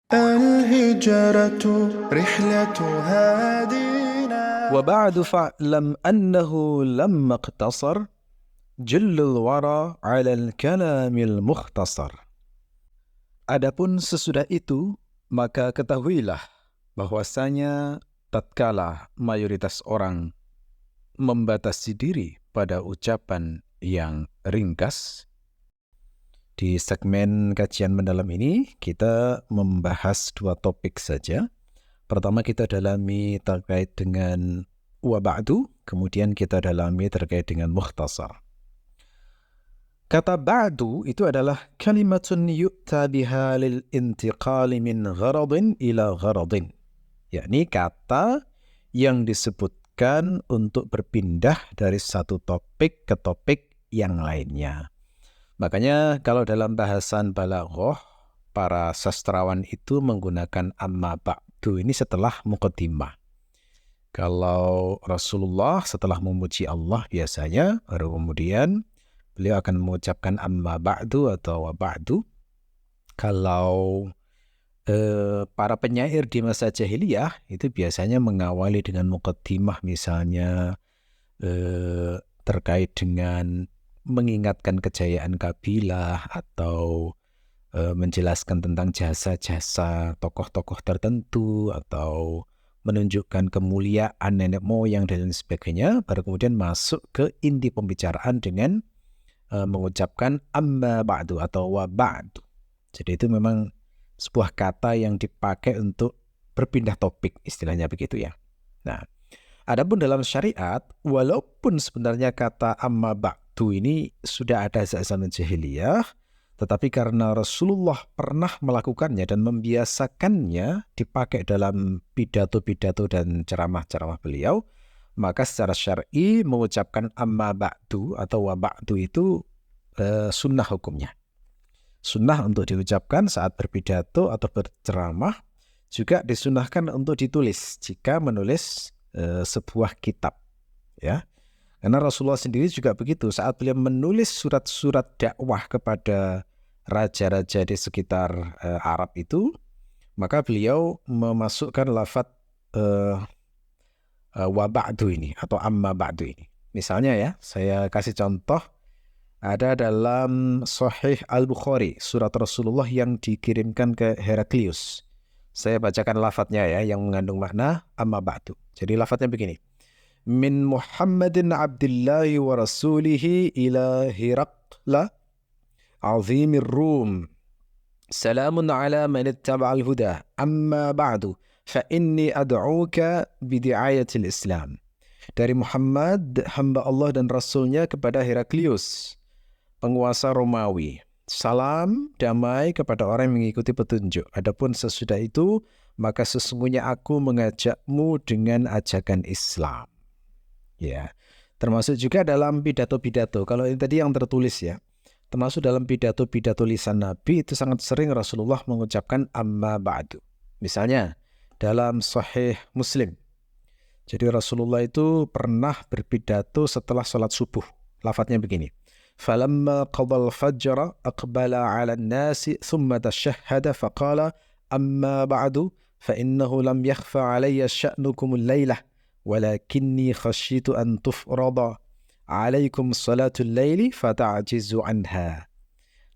الهجرة رحلة هادينا. وبعد فاعلم أنه لما اقتصر جل الورى على الكلام المختصر. Adapun sesudah itu, maka ketahuilah bahwasanya tatkala mayoritas orang membatasi diri pada ucapan yang ringkas, di segmen kajian mendalam ini kita membahas dua topik saja. Pertama kita dalami terkait dengan wa ba'du, kemudian kita dalami terkait dengan mukhtasar. Kata ba'du itu adalah kalimatun yu'ta biha lil intiqali min gharadin ila gharadin. Yakni kata yang disebutkan untuk berpindah dari satu topik ke topik yang lainnya. Makanya kalau dalam bahasan balaghah, para sastrawan itu menggunakan amma ba'du ini setelah muqaddimah. Kalau Rasulullah setelah memuji Allah biasanya, baru kemudian beliau akan mengucapkan amma ba'du atau wa ba'du. Kalau para penyair di masa jahiliyah itu biasanya mengawali dengan muqaddimah, misalnya terkait dengan mengingatkan kejayaan kabilah atau menjelaskan tentang jasa-jasa tokoh-tokoh tertentu atau menunjukkan kemuliaan nenek moyang dan lain sebagainya, baru kemudian masuk ke inti pembicaraan dengan mengucapkan amma ba'du atau wa ba'du. Jadi itu memang sebuah kata yang dipakai untuk berpindah topik, istilahnya begitu ya. Nah, adapun dalam syariat, walaupun sebenarnya kata amma ba'du ini sudah ada sejak zaman jahiliyah, tetapi karena Rasulullah pernah melakukannya dan membiasakannya dipakai dalam pidato-pidato dan ceramah-ceramah beliau, maka secara syar'i mengucapkan amma ba'du atau wa ba'du itu sunnah hukumnya. Sunnah untuk diucapkan saat berpidato atau berceramah, juga disunnahkan untuk ditulis jika menulis sebuah kitab, ya. Karena Rasulullah sendiri juga begitu, saat beliau menulis surat-surat dakwah kepada raja-raja di sekitar Arab itu, maka beliau memasukkan lafadz wa ba'du ini atau amma ba'du ini. Misalnya ya, saya kasih contoh, ada dalam Sahih Al-Bukhari, surat Rasulullah yang dikirimkan ke Heraklius. Saya bacakan lafadznya ya, yang mengandung makna amma ba'du. Jadi lafadznya begini. Min Muhammadin abdillahi wa rasulihi ila Hiraqla azimir Rum. Salamun ala man ittaba'al huda. Amma ba'du. Fa inni ad'uka bidi'ayatil Islam. Dari Muhammad, hamba Allah dan Rasulnya kepada Heraklius, penguasa Romawi. Salam damai kepada orang yang mengikuti petunjuk. Adapun sesudah itu, maka sesungguhnya aku mengajakmu dengan ajakan Islam. Ya, termasuk juga dalam pidato-pidato. Kalau ini tadi yang tertulis ya, termasuk dalam pidato-pidato lisan Nabi itu sangat sering Rasulullah mengucapkan amma ba'du. Misalnya dalam Sahih Muslim. Jadi Rasulullah itu pernah berpidato setelah sholat subuh. Lafadznya begini. Falamma qadal fajra aqbala 'ala an-nasi thumma tashahhada faqala amma ba'du fa innahu lam yakhfa 'alayya sya'nukum al-lailah walakinni khasyitu an tufrada 'alaikum salatul laili fata'jizu anha.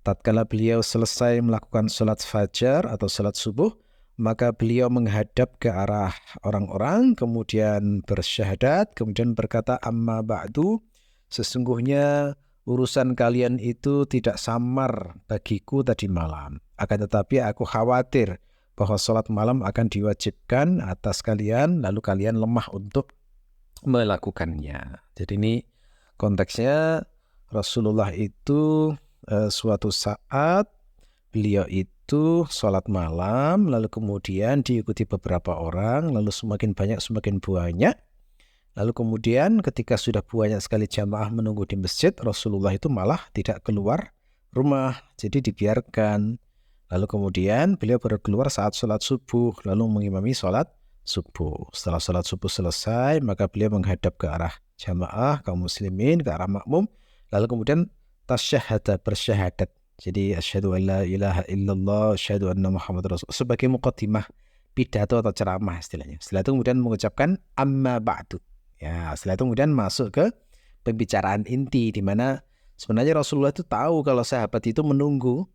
Tatkala beliau selesai melakukan salat fajar atau salat subuh, maka beliau menghadap ke arah orang-orang, kemudian bersyahadat, kemudian berkata amma ba'du, sesungguhnya urusan kalian itu tidak samar bagiku tadi malam. Akan tetapi aku khawatir bahwa sholat malam akan diwajibkan atas kalian, lalu kalian lemah untuk melakukannya. Jadi ini konteksnya Rasulullah itu suatu saat beliau itu sholat malam, lalu kemudian diikuti beberapa orang, lalu semakin banyak, lalu kemudian ketika sudah banyak sekali jamaah menunggu di masjid, Rasulullah itu malah tidak keluar rumah, jadi dibiarkan. Lalu kemudian beliau baru keluar saat sholat subuh, lalu mengimami sholat subuh. Setelah sholat subuh selesai, maka beliau menghadap ke arah jamaah, kaum muslimin, ke arah makmum, lalu kemudian tasyahada, bersyahadat. Jadi asyhadu an la ilaha illallah, asyhadu anna Muhammad Rasul sebagai muqaddimah pidato atau ceramah istilahnya. Setelah itu kemudian mengucapkan amma ba'du. Ya, setelah itu kemudian masuk ke pembicaraan inti di mana sebenarnya Rasulullah itu tahu kalau sahabat itu menunggu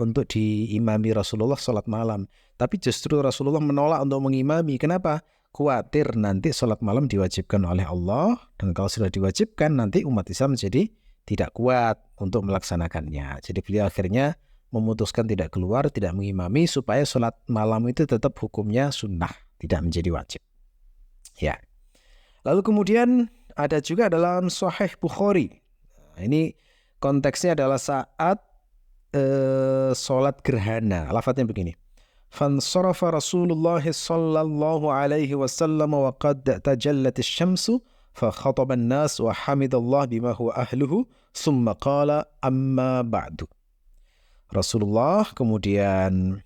untuk diimami Rasulullah sholat malam. Tapi justru Rasulullah menolak untuk mengimami. Kenapa? Khawatir nanti sholat malam diwajibkan oleh Allah, dan kalau sudah diwajibkan nanti umat Islam jadi tidak kuat untuk melaksanakannya. Jadi beliau akhirnya memutuskan tidak keluar, tidak mengimami supaya sholat malam itu tetap hukumnya sunnah, tidak menjadi wajib. Ya. Lalu kemudian ada juga dalam Sahih Bukhari. Ini konteksnya adalah saat sholat gerhana. Lafadznya begini. Fansarafa Rasulullah sallallahu alaihi wasallam wa qad tajallat asy-syamsu fa khataba an-nas wa hamidallah bima huwa ahluhu thumma qala amma ba'du. Rasulullah kemudian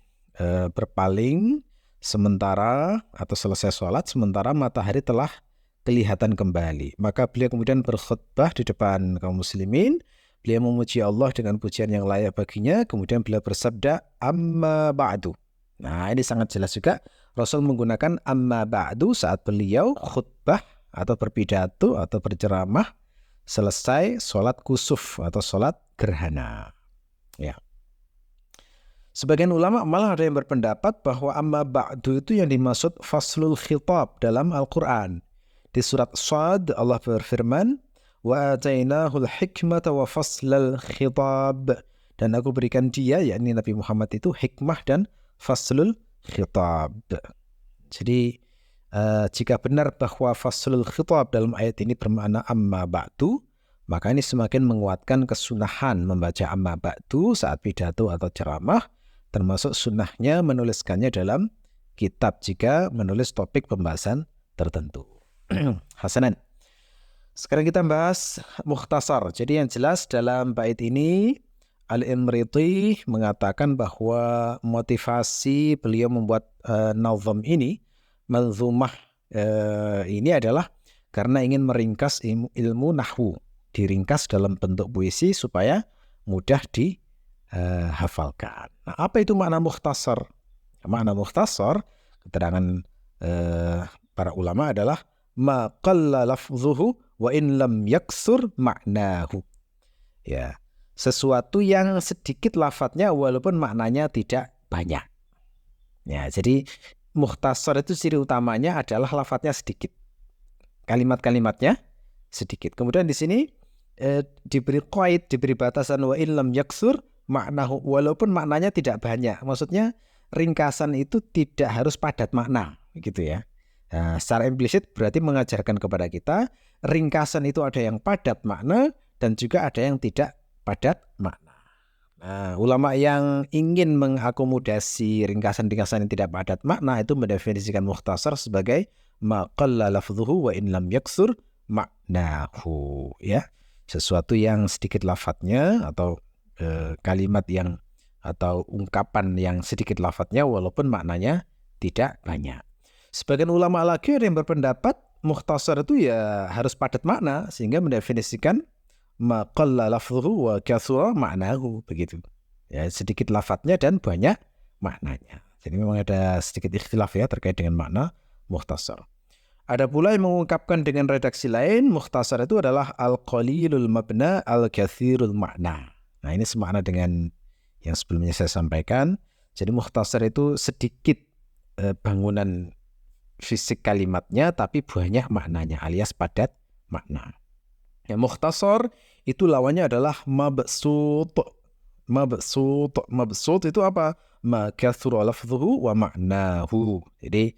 berpaling sementara atau selesai sholat sementara matahari telah kelihatan kembali. Maka beliau kemudian berkhutbah di depan kaum muslimin. Beliau memuji Allah dengan pujian yang layak baginya. Kemudian beliau bersabda amma ba'du. Nah, ini sangat jelas juga Rasul menggunakan amma ba'du saat beliau khutbah atau berpidato atau berceramah selesai sholat kusuf atau sholat gerhana. Ya. Sebagian ulama malah ada yang berpendapat bahwa amma ba'du itu yang dimaksud faslul khitab dalam Al-Quran. Di surat Shad Allah berfirman, wa atainahul hikmata wa faslal khitab, dan aku berikan dia, yakni Nabi Muhammad itu, hikmah dan faslul khitab. Jadi jika benar bahwa faslul khitab dalam ayat ini bermakna amma ba'du, maka ini semakin menguatkan kesunahan membaca amma ba'du saat pidato atau ceramah, termasuk sunnahnya menuliskannya dalam kitab jika menulis topik pembahasan tertentu. Hasanan. Sekarang kita bahas mukhtasar. Jadi yang jelas dalam bait ini Al-Imriti mengatakan bahwa motivasi beliau membuat nazam ini, manzumah ini adalah karena ingin meringkas ilmu nahwu, diringkas dalam bentuk puisi supaya mudah dihafalkan. Nah, apa itu makna mukhtasar? Makna mukhtasar, keterangan para ulama adalah ma qalla lafzuhu wa in lam yaksur ma'nahu. Ya, sesuatu yang sedikit lafadznya walaupun maknanya tidak banyak. Ya, jadi mukhtasar itu ciri utamanya adalah lafadznya sedikit. Kalimat-kalimatnya sedikit. Kemudian di sini diberi qaid, diberi batasan wa in lam yaksur ma'nahu, walaupun maknanya tidak banyak. Maksudnya ringkasan itu tidak harus padat makna, gitu ya. Nah, secara implisit berarti mengajarkan kepada kita ringkasan itu ada yang padat makna dan juga ada yang tidak padat makna. Nah, ulama yang ingin mengakomodasi ringkasan-ringkasan yang tidak padat makna itu mendefinisikan mukhtasar sebagai ma qalla lafdhuhu wa in lam yaksur ma'nahu, ya. Sesuatu yang sedikit lafadznya atau kalimat yang atau ungkapan yang sedikit lafadznya walaupun maknanya tidak banyak. Sebagian ulama lagi ada yang berpendapat mukhtasar itu ya harus padat makna sehingga mendefinisikan ma qalla lafdhuhu wa kathura ma'nahu, begitu. Ya, sedikit lafadznya dan banyak maknanya. Jadi memang ada sedikit ikhtilaf ya terkait dengan makna mukhtasar. Ada pula yang mengungkapkan dengan redaksi lain, mukhtasar itu adalah al-qalilul mabna al-kathirul ma'na. Nah, ini semakna dengan yang sebelumnya saya sampaikan. Jadi mukhtasar itu sedikit bangunan fisik kalimatnya tapi banyak maknanya alias padat makna. Ya, mukhtasar itu lawannya adalah mabsut. Mabsut itu apa? Ma kathura lafdhuhu wa ma'nahu. Jadi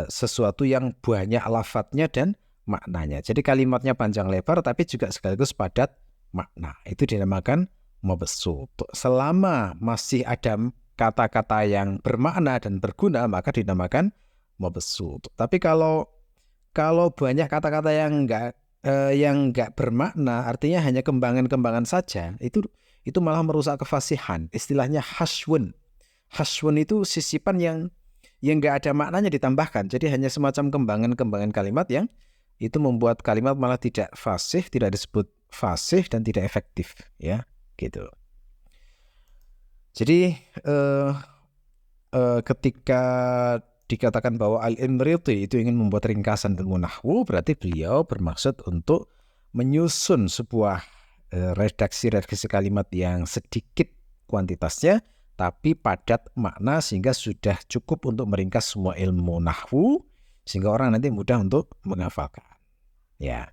sesuatu yang banyak lafadznya dan maknanya. Jadi kalimatnya panjang lebar tapi juga sekaligus padat makna. Itu dinamakan mabsut. Selama masih ada kata-kata yang bermakna dan berguna maka dinamakan mabsut. Tapi kalau banyak kata-kata yang enggak bermakna, artinya hanya kembangan-kembangan saja, itu malah merusak kefasihan. Istilahnya haswun. Haswun itu sisipan yang enggak ada maknanya ditambahkan. Jadi hanya semacam kembangan-kembangan kalimat yang itu membuat kalimat malah tidak fasih, tidak disebut fasih dan tidak efektif, ya, gitu. Jadi ketika dikatakan bahwa Al-Imriti itu ingin membuat ringkasan ilmu nahwu, berarti beliau bermaksud untuk menyusun sebuah redaksi kalimat yang sedikit kuantitasnya, tapi padat makna sehingga sudah cukup untuk meringkas semua ilmu nahwu, sehingga orang nanti mudah untuk menghafalkan. Ya.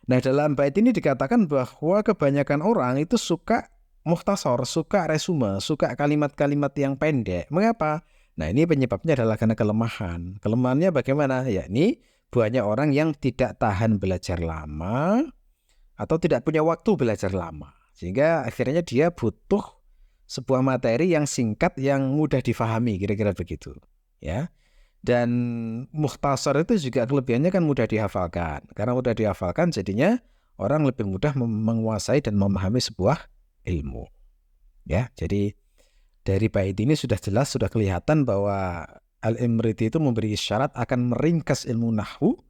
Nah, dalam bait ini dikatakan bahwa kebanyakan orang itu suka mukhtasar, suka resume, suka kalimat-kalimat yang pendek. Mengapa? Nah, ini penyebabnya adalah karena kelemahan. Kelemahannya bagaimana? Yakni banyak orang yang tidak tahan belajar lama atau tidak punya waktu belajar lama. Sehingga akhirnya dia butuh sebuah materi yang singkat, yang mudah difahami, kira-kira begitu. Ya. Dan mukhtasar itu juga kelebihannya kan mudah dihafalkan. Karena mudah dihafalkan jadinya orang lebih mudah menguasai dan memahami sebuah ilmu. Ya, jadi dari bait ini sudah jelas, sudah kelihatan bahwa Al-Imriti itu memberi isyarat akan meringkas ilmu nahwu,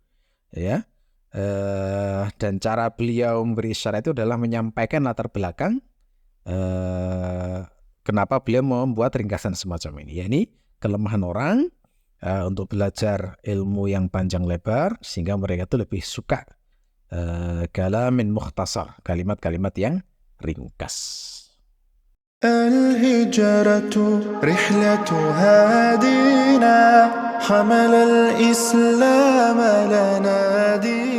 ya. Dan cara beliau memberi isyarat itu adalah menyampaikan latar belakang kenapa beliau membuat ringkasan semacam ini. Yakni kelemahan orang untuk belajar ilmu yang panjang lebar, sehingga mereka itu lebih suka kalamin mukhtasar, kalimat-kalimat yang ringkas. الهجرة رحلة هادينا حمل الإسلام لنا دينا